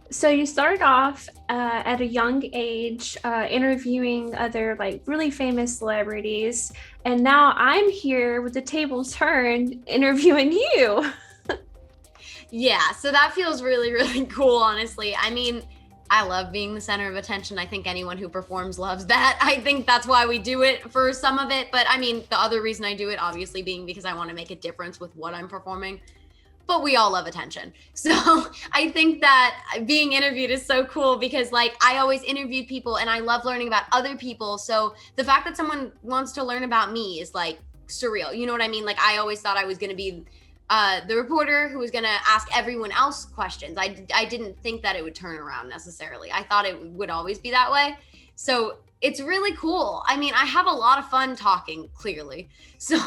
So you started off at a young age, interviewing other like really famous celebrities, and now I'm here with the table turned, interviewing you. Yeah, so that feels really, really cool, honestly. I mean, I love being the center of attention. I think anyone who performs loves that. I think that's why we do it for some of it. But I mean, the other reason I do it, obviously, being because I want to make a difference with what I'm performing. But we all love attention. So I think that being interviewed is so cool because, like, I always interviewed people and I love learning about other people. So the fact that someone wants to learn about me is like surreal. You know what I mean? Like, I always thought I was going to be the reporter who was going to ask everyone else questions. I didn't think that it would turn around necessarily. I thought it would always be that way. So it's really cool. I mean, I have a lot of fun talking, clearly. So,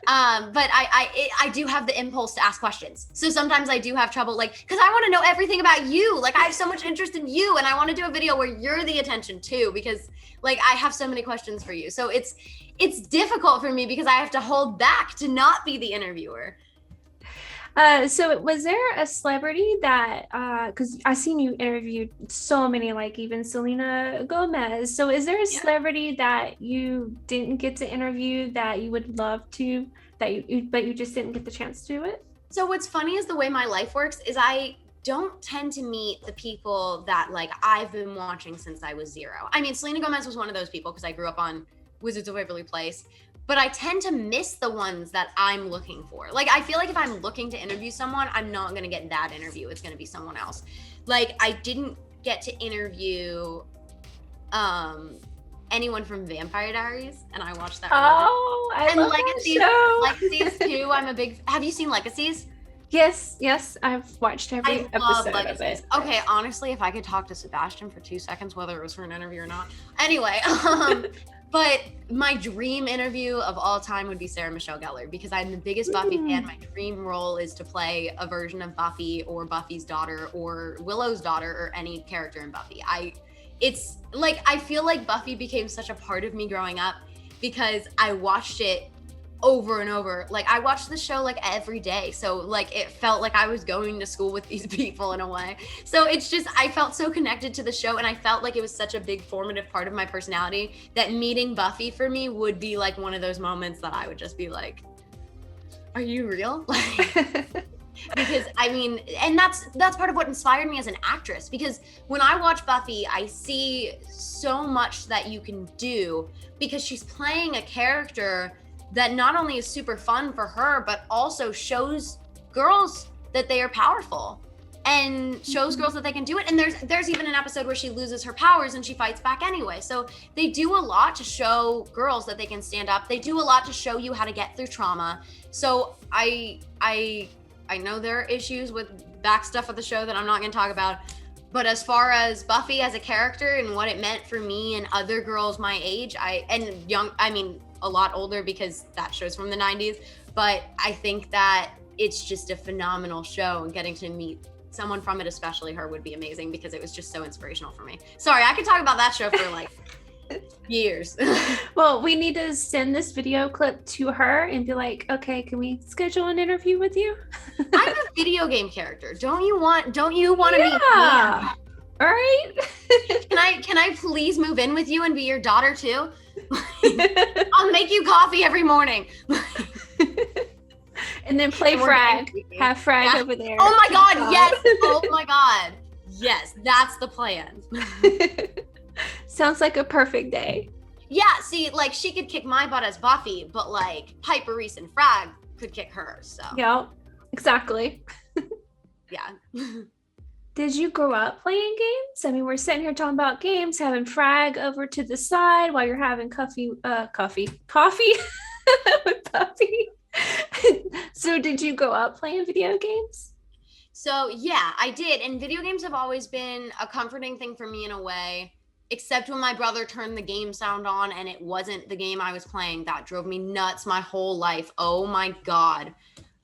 but I do have the impulse to ask questions. So sometimes I do have trouble, like, because I want to know everything about you. Like, I have so much interest in you, and I want to do a video where you're the attention too, because like I have so many questions for you. So it's difficult for me because I have to hold back to not be the interviewer. So was there a celebrity that because I seen you interviewed so many, like even Selena Gomez. So is there a Yeah. celebrity that you didn't get to interview that you would love to, that but you just didn't get the chance to do it? So what's funny is the way my life works is I don't tend to meet the people that like I've been watching since I was zero. I mean, Selena Gomez was one of those people because I grew up on Wizards of Waverly Place, but I tend to miss the ones that I'm looking for. Like, I feel like if I'm looking to interview someone, I'm not going to get that interview. It's going to be someone else. Like, I didn't get to interview um anyone from Vampire Diaries, and I watched that really. Oh, I And love that Legacies, show. Legacies too. I'm a big. Have you seen Legacies? Yes, yes, I've watched I every love episode of Legacies. it. Okay, honestly, if I could talk to Sebastian for 2 seconds, whether it was for an interview or not. Anyway, but my dream interview of all time would be Sarah Michelle Gellar because I'm the biggest Buffy fan. Mm. My dream role is to play a version of Buffy or Buffy's daughter or Willow's daughter or any character in Buffy. It's like I feel like Buffy became such a part of me growing up because I watched it over and over. Like, I watched the show like every day. So like it felt like I was going to school with these people in a way. So it's just I felt so connected to the show and I felt like it was such a big formative part of my personality that meeting Buffy for me would be like one of those moments that I would just be like, are you real? Like, because I mean, and that's part of what inspired me as an actress because when I watch Buffy, I see so much that you can do because she's playing a character that not only is super fun for her but also shows girls that they are powerful and shows girls that they can do it. And there's even an episode where she loses her powers and she fights back anyway. So they do a lot to show girls that they can stand up. They do a lot to show you how to get through trauma. So I know there are issues with back stuff of the show that I'm not going to talk about. But as far as Buffy as a character and what it meant for me and other girls my age, and young, I mean, a lot older because that show's from the 90s. But I think that it's just a phenomenal show and getting to meet someone from it, especially her, would be amazing because it was just so inspirational for me. Sorry, I could talk about that show for like years. Well, we need to send this video clip to her and be like, okay, can we schedule an interview with you? I'm a video game character. Don't you want to meet me? Yeah. All right. Can I please move in with you and be your daughter too? I'll make you coffee every morning. And then play And we're FRAG. getting Have FRAG Yeah. over there. Oh my God, yes. Oh my God. Yes, that's the plan. Sounds like a perfect day. Yeah, see, like she could kick my butt as Buffy, but like Piper Reese and Frag could kick hers. So Yep, exactly. yeah. Did you grow up playing games? I mean, we're sitting here talking about games, having FRAG over to the side while you're having coffee with Buffy. So did you grow up playing video games? So yeah, I did. And video games have always been a comforting thing for me in a way, except when my brother turned the game sound on and it wasn't the game I was playing. That drove me nuts my whole life. Oh my God.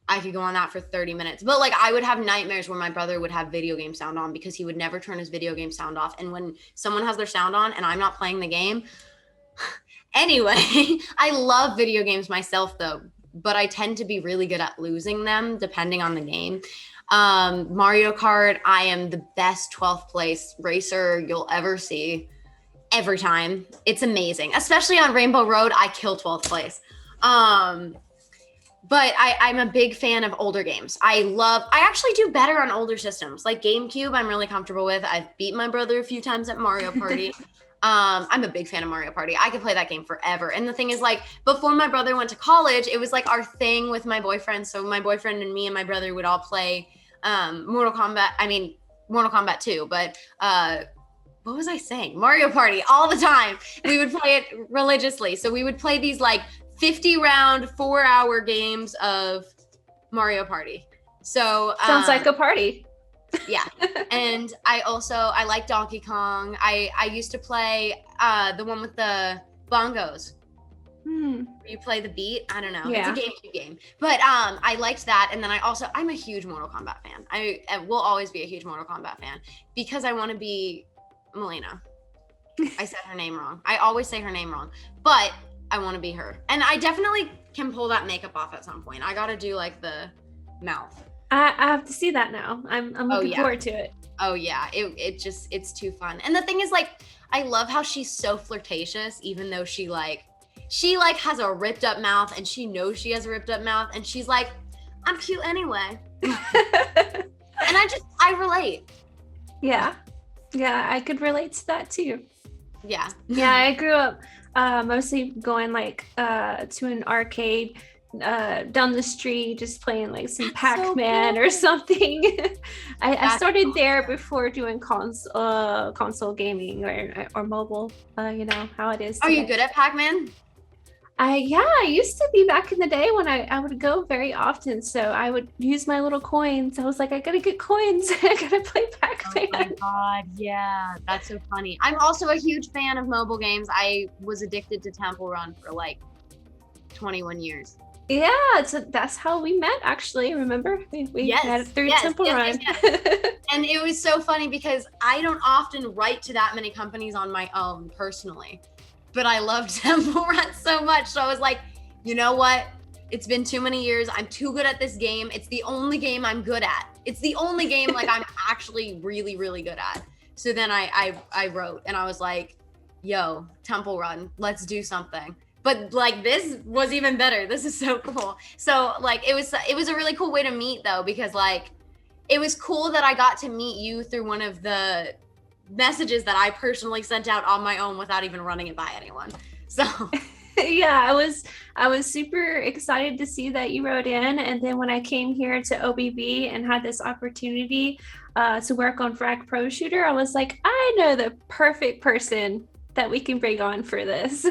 I could go on that for 30 minutes. But like I would have nightmares where my brother would have video game sound on because he would never turn his video game sound off. And when someone has their sound on and I'm not playing the game, anyway, I love video games myself though, but I tend to be really good at losing them depending on the game. Mario Kart, I am the best 12th place racer you'll ever see every time. It's amazing. Especially on Rainbow Road, I kill 12th place. But I'm a big fan of older games. I actually do better on older systems. Like GameCube, I'm really comfortable with. I've beat my brother a few times at Mario Party. I'm a big fan of Mario Party. I could play that game forever. And the thing is, like, before my brother went to college, it was like our thing with my boyfriend. So my boyfriend and me and my brother would all play Mortal Kombat 2, but what was I saying? Mario Party all the time. We would play it religiously. So we would play these like 50 round, 4-hour games of Mario Party. So sounds like a party. Yeah. And I like Donkey Kong. I used to play the one with the bongos. You play the beat. I don't know. Yeah. It's a GameCube game. But I liked that. And then I'm a huge Mortal Kombat fan. I will always be a huge Mortal Kombat fan because I want to be Melina. I said her name wrong. I always say her name wrong. But I want to be her. And I definitely can pull that makeup off at some point. I got to do like the mouth. I have to see that now. I'm looking forward to it. Oh yeah. It's too fun. And the thing is, like, I love how she's so flirtatious, even though she has a ripped up mouth and she knows she has a ripped up mouth and she's like, I'm cute anyway. And I relate. Yeah. Yeah, I could relate to that too. Yeah. Yeah, I grew up mostly going like to an arcade down the street, just playing like some Pac-Man or something. I started there before doing console gaming or mobile. You know how it is today. Are you good at Pac-Man? I used to be back in the day when I would go very often. So I would use my little coins. I was like, I gotta get coins. I gotta play Pac-Man. Oh my God, yeah, that's so funny. I'm also a huge fan of mobile games. I was addicted to Temple Run for like 21 years. Yeah, that's how we met, actually. Remember? We met through Temple Run. Yes. And it was so funny because I don't often write to that many companies on my own personally. But I loved Temple Run so much. So I was like, you know what? It's been too many years. I'm too good at this game. It's the only game I'm good at. It's the only game like I'm actually really, really good at. So then I wrote and I was like, yo, Temple Run, let's do something. But like this was even better. This is so cool. So like it was a really cool way to meet though, because like it was cool that I got to meet you through one of the messages that I personally sent out on my own without even running it by anyone. So yeah, I was super excited to see that you wrote in. And then when I came here to Oh BiBi and had this opportunity to work on FRAG Pro Shooter, I was like, I know the perfect person that we can bring on for this.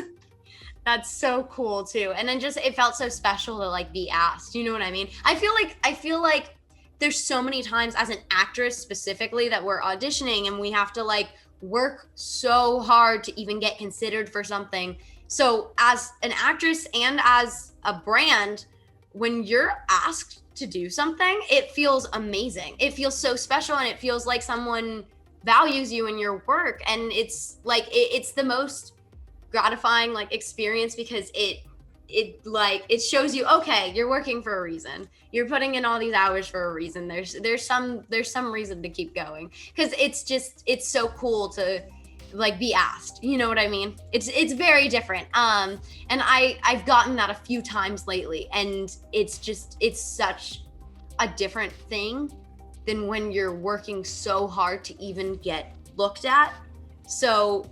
That's so cool too. And then just it felt so special to like be asked. You know what I mean? I feel like there's so many times as an actress specifically that we're auditioning and we have to like work so hard to even get considered for something. So as an actress and as a brand, when you're asked to do something, it feels amazing. It feels so special and it feels like someone values you in your work. And it's like, it's the most gratifying like experience because it shows you, okay, you're working for a reason. You're putting in all these hours for a reason. There's some reason to keep going because it's so cool to like be asked. You know what I mean? It's very different. And I've gotten that a few times lately, and it's such a different thing than when you're working so hard to even get looked at. So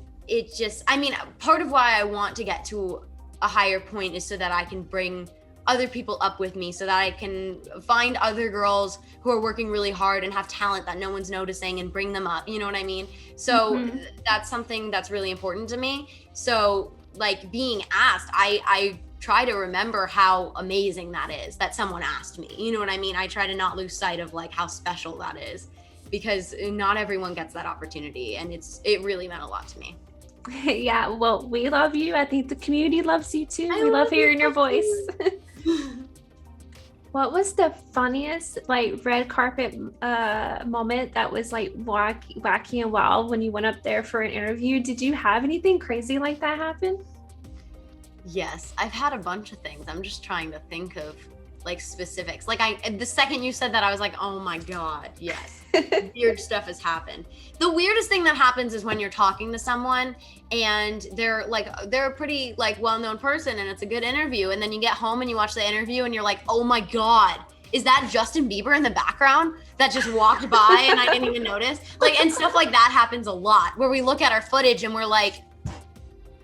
part of why I want to get to a higher point is so that I can bring other people up with me, so that I can find other girls who are working really hard and have talent that no one's noticing and bring them up. You know what I mean? So that's something that's really important to me. So like being asked, I try to remember how amazing that is that someone asked me. You know what I mean? I try to not lose sight of like how special that is, because not everyone gets that opportunity, and it really meant a lot to me. Yeah, well, we love you. I think the community loves you too. We love hearing your voice. What was the funniest like red carpet moment that was like wacky and wild when you went up there for an interview? Did you have anything crazy like that happen? Yes, I've had a bunch of things. I'm just trying to think of like specifics. Like the second you said that, I was like, oh my God, yes. Weird stuff has happened. The weirdest thing that happens is when you're talking to someone and they're a pretty like well-known person and it's a good interview, and then you get home and you watch the interview and you're like, oh my God, is that Justin Bieber in the background that just walked by and I didn't even notice? Like, and stuff like that happens a lot where we look at our footage and we're like,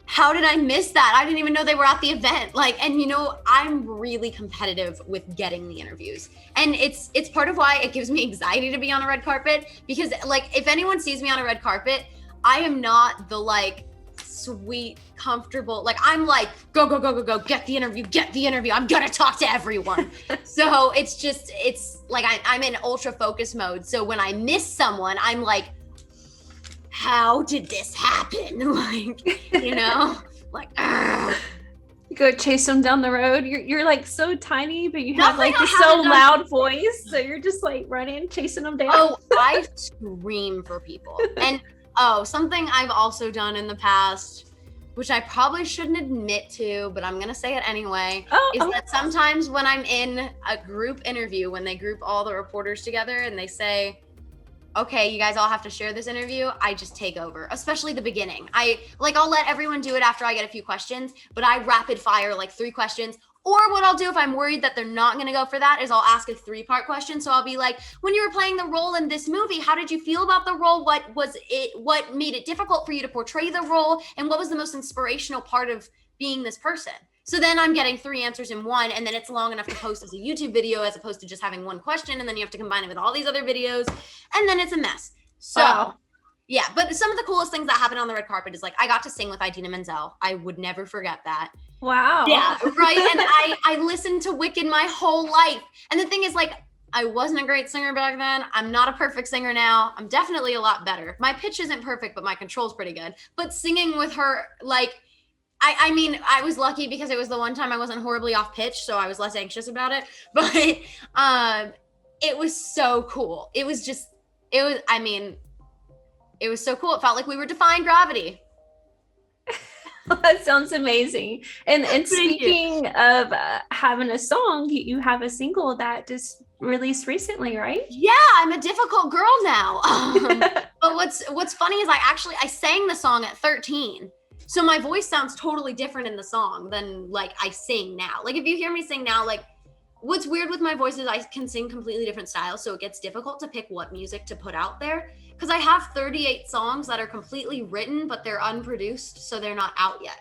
how did I miss that? I didn't even know they were at the event. Like, and you know, I'm really competitive with getting the interviews. And it's part of why it gives me anxiety to be on a red carpet, because like, if anyone sees me on a red carpet, I am not the like sweet, comfortable, like I'm like, go, get the interview. I'm gonna talk to everyone. So it's like, I'm in ultra focus mode. So when I miss someone, I'm like, how did this happen? Like, you know, like, you go chase them down the road. You're like so tiny, but you have Nothing like this so loud voice. So you're just like running, chasing them down. Oh, I scream for people. And something I've also done in the past, which I probably shouldn't admit to, but I'm going to say it anyway, is that sometimes when I'm in a group interview, when they group all the reporters together and they say, okay, you guys all have to share this interview, I just take over, especially the beginning. I'll let everyone do it after I get a few questions, but I rapid fire like 3 questions. Or what I'll do if I'm worried that they're not going to go for that is I'll ask a 3-part question. So I'll be like, when you were playing the role in this movie, how did you feel about the role? What made it difficult for you to portray the role? And what was the most inspirational part of being this person? So then I'm getting 3 answers in one, and then it's long enough to post as a YouTube video as opposed to just having one question, and then you have to combine it with all these other videos, and then it's a mess. So yeah, but some of the coolest things that happened on the red carpet is like I got to sing with Idina Menzel. I would never forget that. Wow. Yeah, right. And I listened to Wicked my whole life. And the thing is, like, I wasn't a great singer back then. I'm not a perfect singer now. I'm definitely a lot better. My pitch isn't perfect, but my control's pretty good. But singing with her, like, I mean, I was lucky because it was the one time I wasn't horribly off pitch, so I was less anxious about it. But it was so cool. It was so cool. It felt like we were defying gravity. That sounds amazing. And speaking of having a song, you have a single that just released recently, right? Yeah, I'm a difficult girl now. But what's funny is I sang the song at 13. So my voice sounds totally different in the song than like I sing now. Like if you hear me sing now, like what's weird with my voice is I can sing completely different styles. So it gets difficult to pick what music to put out there. Because I have 38 songs that are completely written, but they're unproduced, so they're not out yet.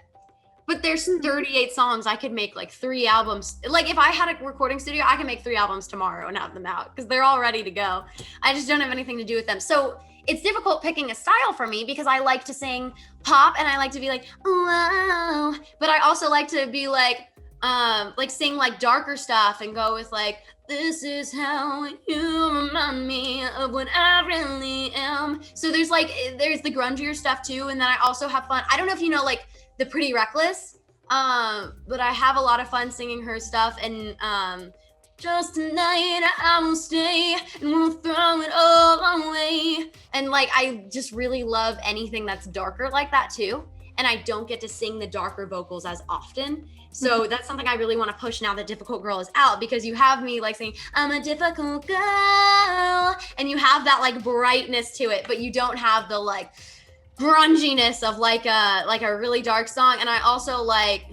But there's 38 songs. I could make like 3 albums. Like if I had a recording studio, I can make 3 albums tomorrow and have them out because they're all ready to go. I just don't have anything to do with them. So it's difficult picking a style for me because I like to sing pop and I like to be like, oh, but I also like to be like sing like darker stuff and go with like, this is how you remind me of what I really am. So there's the grungier stuff too. And then I also have fun. I don't know if you know like the Pretty Reckless, but I have a lot of fun singing her stuff. And just tonight I will stay and we'll throw it all away. And like, I just really love anything that's darker like that too. And I don't get to sing the darker vocals as often. So that's something I really want to push now that Difficult Girl is out, because you have me like saying, I'm a difficult girl. And you have that like brightness to it, but you don't have the like grunginess of like a really dark song. And I also like,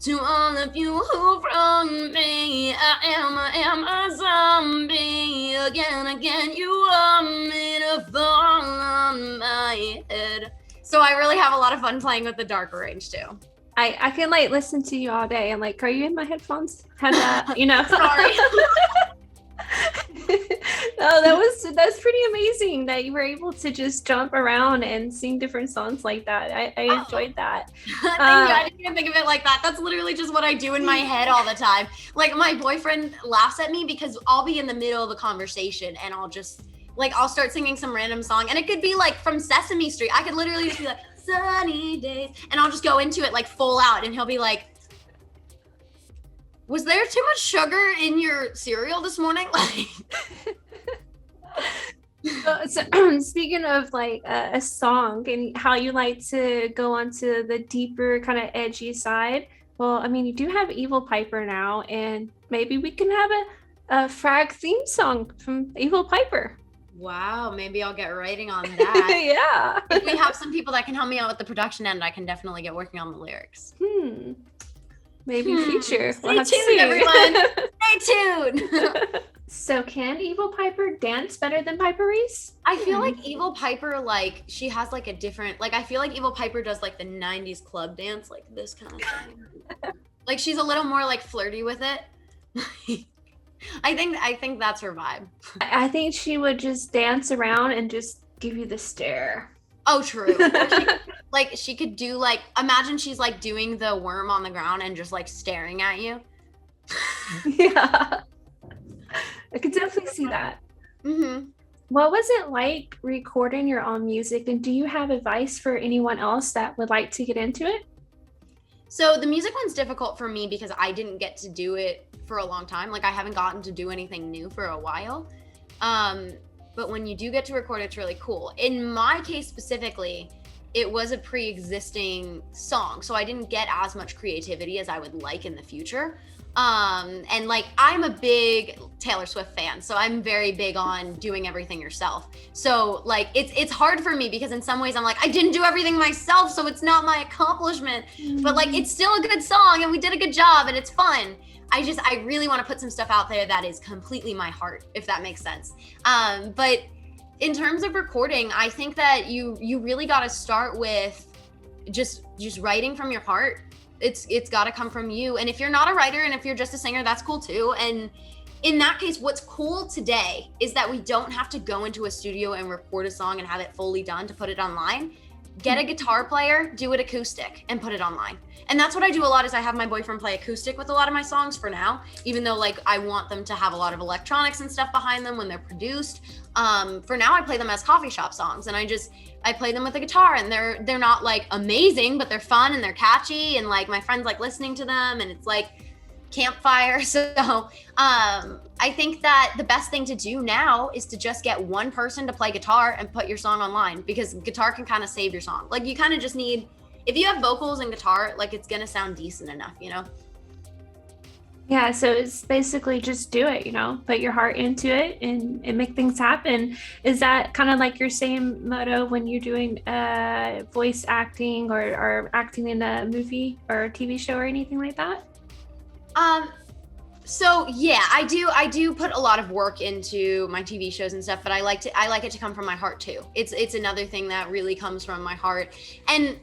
to all of you who wronged me, I am a zombie. Again, you want me to fall on my head. So I really have a lot of fun playing with the darker range too. I can like listen to you all day. I'm like, are you in my headphones? Had that, you know. Sorry. No, that's pretty amazing that you were able to just jump around and sing different songs like that. I enjoyed that. Thank you. I didn't even think of it like that. That's literally just what I do in my head all the time. Like my boyfriend laughs at me because I'll be in the middle of a conversation and I'll start singing some random song, and it could be like from Sesame Street. I could literally just be like, sunny days, and I'll just go into it like full out, and he'll be like, was there too much sugar in your cereal this morning? Like, so, speaking of like a song and how you like to go onto the deeper kind of edgy side, Well, I mean, you do have Evil Piper now, and maybe we can have a FRAG theme song from Evil Piper. Wow, maybe I'll get writing on that. Yeah. If we have some people that can help me out with the production end, I can definitely get working on the lyrics. Maybe future. Stay tuned, everyone. Stay tuned. So can Evil Piper dance better than Piper Reese? I feel like Evil Piper, like, she has like a different, like, I feel like Evil Piper does like the 90s club dance, like this kind of thing. Like, she's a little more like flirty with it. I think that's her vibe. I think she would just dance around and just give you the stare. Oh, true. She could do like, imagine she's like doing the worm on the ground and just like staring at you. Yeah. I could definitely see that. What was it like recording your own music, and do you have advice for anyone else that would like to get into it? So the music one's difficult for me because I didn't get to do it for a long time. Like, I haven't gotten to do anything new for a while. But when you do get to record, it's really cool. In my case specifically, it was a pre-existing song, so I didn't get as much creativity as I would like in the future. And like, I'm a big Taylor Swift fan, so I'm very big on doing everything yourself. So like, it's hard for me because in some ways I'm like, I didn't do everything myself, so it's not my accomplishment, but like, it's still a good song and we did a good job and it's fun. I really want to put some stuff out there that is completely my heart, if that makes sense. But in terms of recording, I think that you really got to start with just writing from your heart. It's got to come from you. And if you're not a writer and if you're just a singer, that's cool too. And in that case, what's cool today is that we don't have to go into a studio and record a song and have it fully done to put it online. Get a guitar player, do it acoustic, and put it online. And that's what I do a lot, is I have my boyfriend play acoustic with a lot of my songs for now, even though like I want them to have a lot of electronics and stuff behind them when they're produced. For now, I play them as coffee shop songs, and I play them with a guitar, and they're not like amazing, but they're fun and they're catchy, and like my friends like listening to them, and it's like campfire. So I think that the best thing to do now is to just get one person to play guitar and put your song online, because guitar can kind of save your song. Like, you kind of just need, if you have vocals and guitar, like, it's gonna sound decent enough, you know? Yeah, so it's basically just do it, put your heart into it and make things happen. Is that kind of like your same motto when you're doing voice acting or acting in a movie or a TV show or anything like that? So yeah, I do put a lot of work into my TV shows and stuff, but I like it to come from my heart too. It's another thing that really comes from my heart. And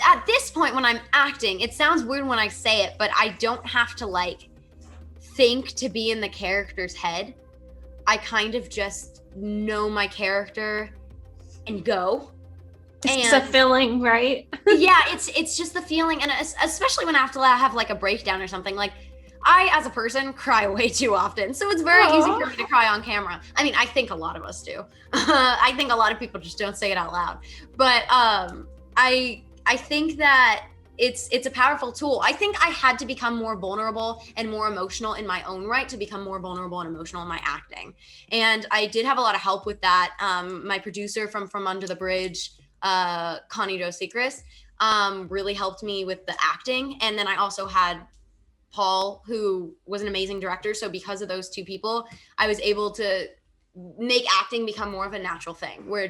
at this point when I'm acting, it sounds weird when I say it, but I don't have to like think to be in the character's head. I kind of just know my character and go. It's a feeling, right? Yeah, it's just the feeling, and especially when I have to have like a breakdown or something. Like, I, as a person, cry way too often, so it's very easy for me to cry on camera. I mean, I think a lot of us do. I think a lot of people just don't say it out loud. But I think that it's a powerful tool. I think I had to become more vulnerable and more emotional in my own right to become more vulnerable and emotional in my acting. And I did have a lot of help with that. My producer from Under the Bridge, Connie Dosikris, really helped me with the acting. And then I also had Paul, who was an amazing director. So because of those two people, I was able to make acting become more of a natural thing, where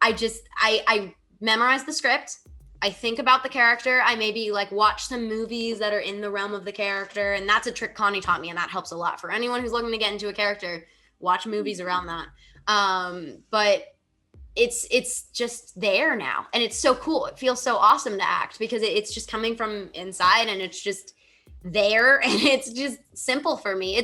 I memorize the script. I think about the character. I maybe like watch some movies that are in the realm of the character. And that's a trick Connie taught me, and that helps a lot for anyone who's looking to get into a character. Watch movies around that. But it's just there now, and it's so cool. It feels so awesome to act because it's just coming from inside, and it's just there, and it's just simple for me.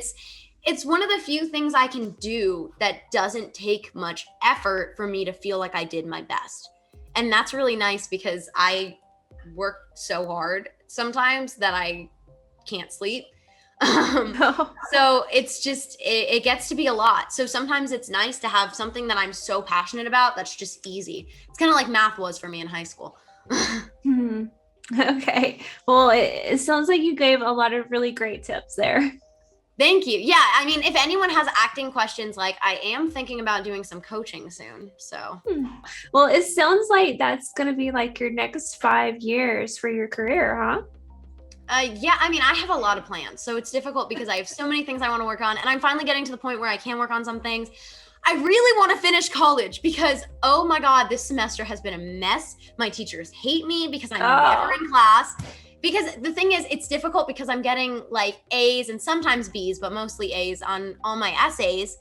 It's one of the few things I can do that doesn't take much effort for me to feel like I did my best. And that's really nice because I work so hard sometimes that I can't sleep. So it's just, it gets to be a lot. So sometimes it's nice to have something that I'm so passionate about that's just easy. It's kind of like math was for me in high school. Okay. Well, it sounds like you gave a lot of really great tips there. Thank you. Yeah, I mean, if anyone has acting questions, like, I am thinking about doing some coaching soon, so. Well, it sounds like that's going to be like your next 5 years for your career, huh? Yeah, I mean, I have a lot of plans, so it's difficult because I have so many things I want to work on, and I'm finally getting to the point where I can work on some things. I really want to finish college because, oh my God, this semester has been a mess. My teachers hate me because I'm never in class. Because the thing is, it's difficult because I'm getting like A's and sometimes B's, but mostly A's on all my essays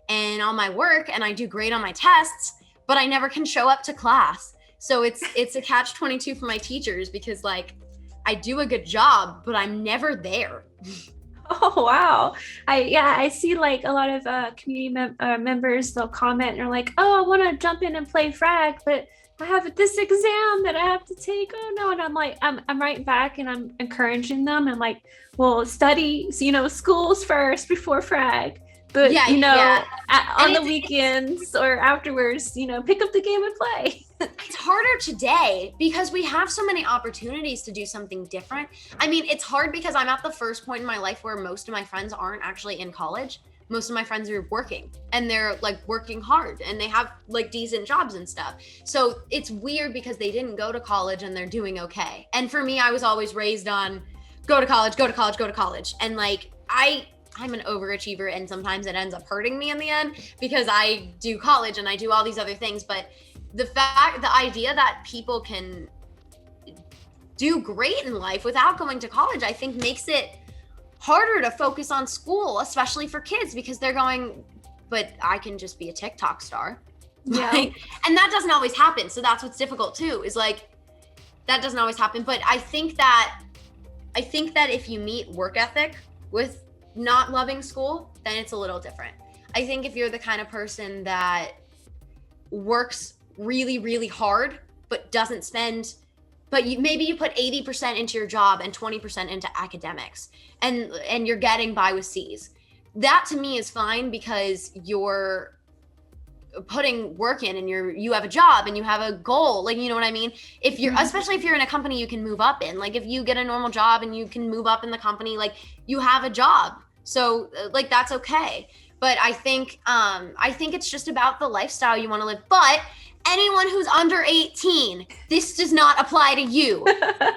and all my work, and I do great on my tests, but I never can show up to class. So it's a catch-22 for my teachers because like I do a good job, but I'm never there. Oh wow. I see like a lot of community members, they'll comment and are like, oh, I want to jump in and play frag, but I have this exam that I have to take. Oh no. And I'm like, I'm writing back and I'm encouraging them and like, well, study, schools first before frag. But Yeah, yeah. on the weekends or afterwards, pick up the game and play. It's harder today because we have so many opportunities to do something different. I mean, it's hard because I'm at the first point in my life where most of my friends aren't actually in college. Most of my friends are working and they're like working hard and they have like decent jobs and stuff. So it's weird because they didn't go to college and they're doing okay. And for me, I was always raised on go to college, go to college, go to college. And like, I'm an overachiever and sometimes it ends up hurting me in the end because I do college and I do all these other things. But the idea that people can do great in life without going to college, I think makes it harder to focus on school, especially for kids because they're going, but I can just be a TikTok star. Yeah. And that doesn't always happen. So that's what's difficult too, is like, that doesn't always happen. But I think that if you meet work ethic with not loving school, then it's a little different. I think if you're the kind of person that works really, really hard, but doesn't spend, but maybe you put 80% into your job and 20% into academics and you're getting by with C's. That to me is fine because you're putting work in and you have a job and you have a goal, like, you know what I mean? If you're, especially if you're in a company you can move up in, like if you get a normal job and you can move up in the company, like you have a job. So like, that's okay. But I think it's just about the lifestyle you want to live. But anyone who's under 18, this does not apply to you.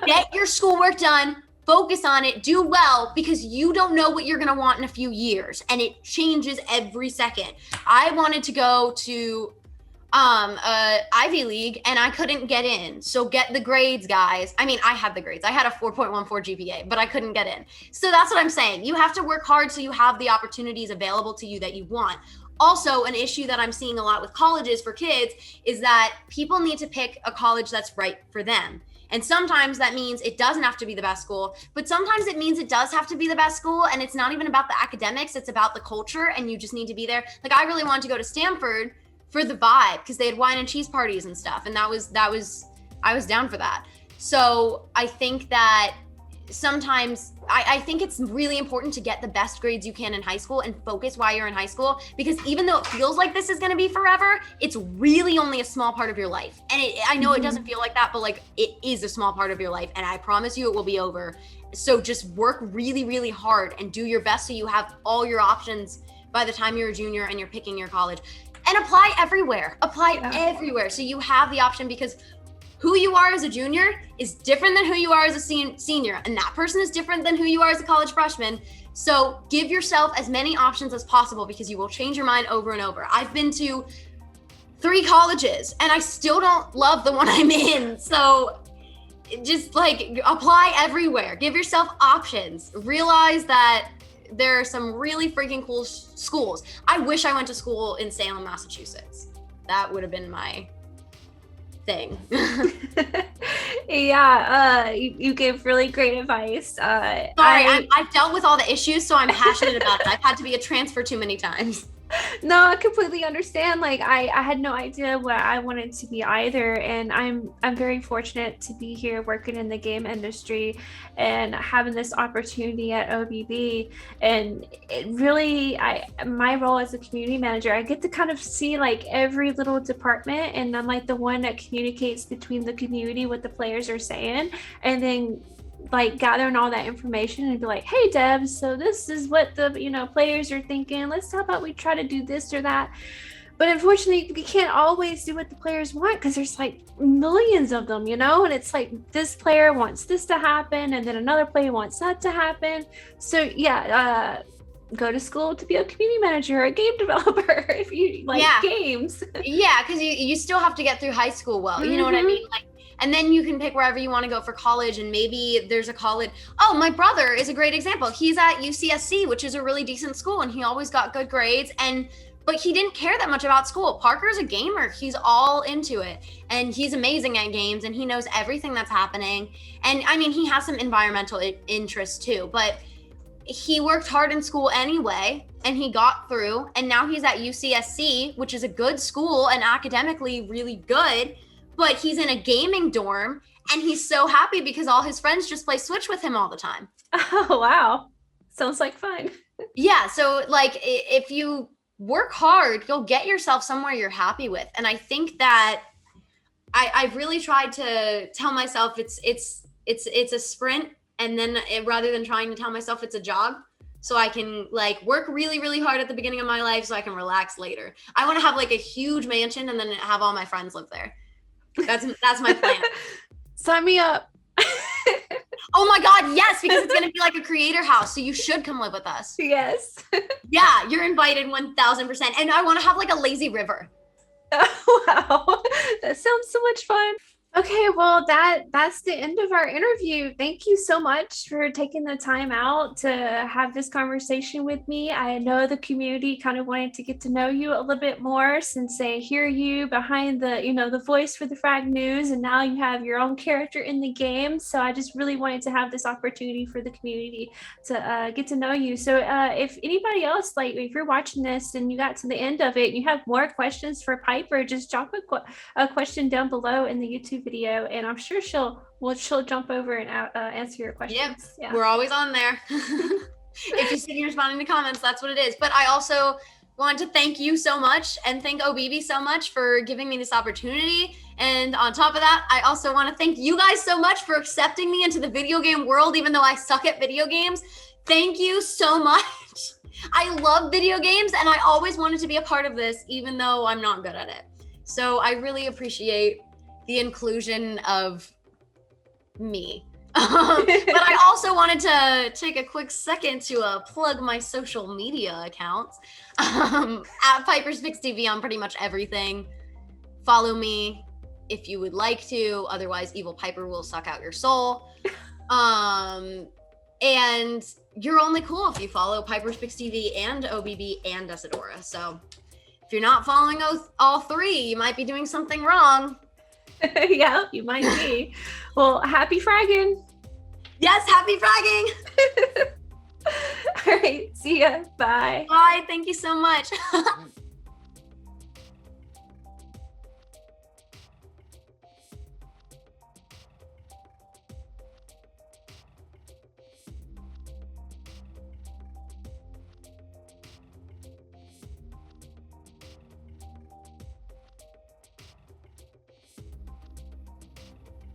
Get your schoolwork done, focus on it, do well, because you don't know what you're going to want in a few years. And it changes every second. I wanted to go to Ivy League and I couldn't get in. So get the grades, guys. I mean, I had the grades. I had a 4.14 GPA, but I couldn't get in. So that's what I'm saying. You have to work hard so you have the opportunities available to you that you want. Also, an issue that I'm seeing a lot with colleges for kids is that people need to pick a college that's right for them. And sometimes that means it doesn't have to be the best school, but sometimes it means it does have to be the best school. And it's not even about the academics, it's about the culture, and you just need to be there. Like, I really wanted to go to Stanford for the vibe because they had wine and cheese parties and stuff. And I was down for that. So I think that sometimes I think it's really important to get the best grades you can in high school and focus while you're in high school, because even though it feels like this is going to be forever, it's really only a small part of your life. And I know it doesn't feel like that, but like it is a small part of your life, and I promise you it will be over. So just work really, really hard and do your best so you have all your options by the time you're a junior and you're picking your college. And apply everywhere. Everywhere so you have the option, because who you are as a junior is different than who you are as a senior, and that person is different than who you are as a college freshman. So give yourself as many options as possible, because you will change your mind over and over. I've been to 3 colleges and I still don't love the one I'm in. So just like apply everywhere. Give yourself options. Realize that there are some really freaking cool schools. I wish I went to school in Salem, Massachusetts. That would have been my thing. Yeah, you give really great advice. Sorry, I've dealt with all the issues, so I'm passionate about it. I've had to be a transfer too many times. No, I completely understand. Like I had no idea what I wanted to be either, and I'm very fortunate to be here working in the game industry and having this opportunity at Oh BiBi. And it really, my role as a community manager, I get to kind of see like every little department, and I'm like the one that communicates between the community, what the players are saying, and then like gathering all that information and be like, hey Deb, so this is what the players are thinking, let's how about we try to do this or that. But unfortunately, we can't always do what the players want because there's like millions of them, you know? And it's like this player wants this to happen, and then another player wants that to happen. So, yeah, go to school to be a community manager or a game developer if you like games. Yeah, because you still have to get through high school well. You know what I mean? Like, and then you can pick wherever you want to go for college, and maybe there's a college. Oh, my brother is a great example. He's at UCSC, which is a really decent school, and he always got good grades. But he didn't care that much about school. Parker's a gamer. He's all into it, and he's amazing at games, and he knows everything that's happening. And I mean, he has some environmental interests too, but he worked hard in school anyway, and he got through, and now he's at UCSC, which is a good school and academically really good, but he's in a gaming dorm, and he's so happy because all his friends just play Switch with him all the time. Oh, wow. Sounds like fun. Yeah, so like if you work hard, you'll get yourself somewhere you're happy with. And I think that I've really tried to tell myself it's a sprint, and then rather than trying to tell myself it's a jog, so I can like work really, really hard at the beginning of my life so I can relax later. I want to have like a huge mansion and then have all my friends live there. That's my plan. Sign me up. Oh my God, yes, because it's gonna be like a creator house, so you should come live with us. Yes. Yeah, you're invited 1000%. And I want to have like a lazy river. Oh, wow. That sounds so much fun. Okay, well, that's the end of our interview. Thank you so much for taking the time out to have this conversation with me. I know the community kind of wanted to get to know you a little bit more since they hear you behind the, the voice for the Frag News, and now you have your own character in the game. So I just really wanted to have this opportunity for the community to get to know you. So if anybody else, like if you're watching this and you got to the end of it and you have more questions for Piper, just drop a question down below in the YouTube video, and I'm sure she'll jump over and answer your questions. Yep. Yeah, we're always on there. If you see me responding to comments, that's what it is. But I also want to thank you so much and thank Oh BiBi so much for giving me this opportunity. And on top of that, I also want to thank you guys so much for accepting me into the video game world, even though I suck at video games. Thank you so much. I love video games, and I always wanted to be a part of this, even though I'm not good at it. So I really appreciate the inclusion of me. But I also wanted to take a quick second to plug my social media accounts. At Piper's Picks TV on pretty much everything. Follow me if you would like to. Otherwise, Evil Piper will suck out your soul. And you're only cool if you follow Piper's Picks TV and Oh BiBi and Dasadorah. So if you're not following all three, you might be doing something wrong. Yeah, you might be. Well, happy fragging. Yes, happy fragging. All right, see ya. Bye. Bye. Thank you so much.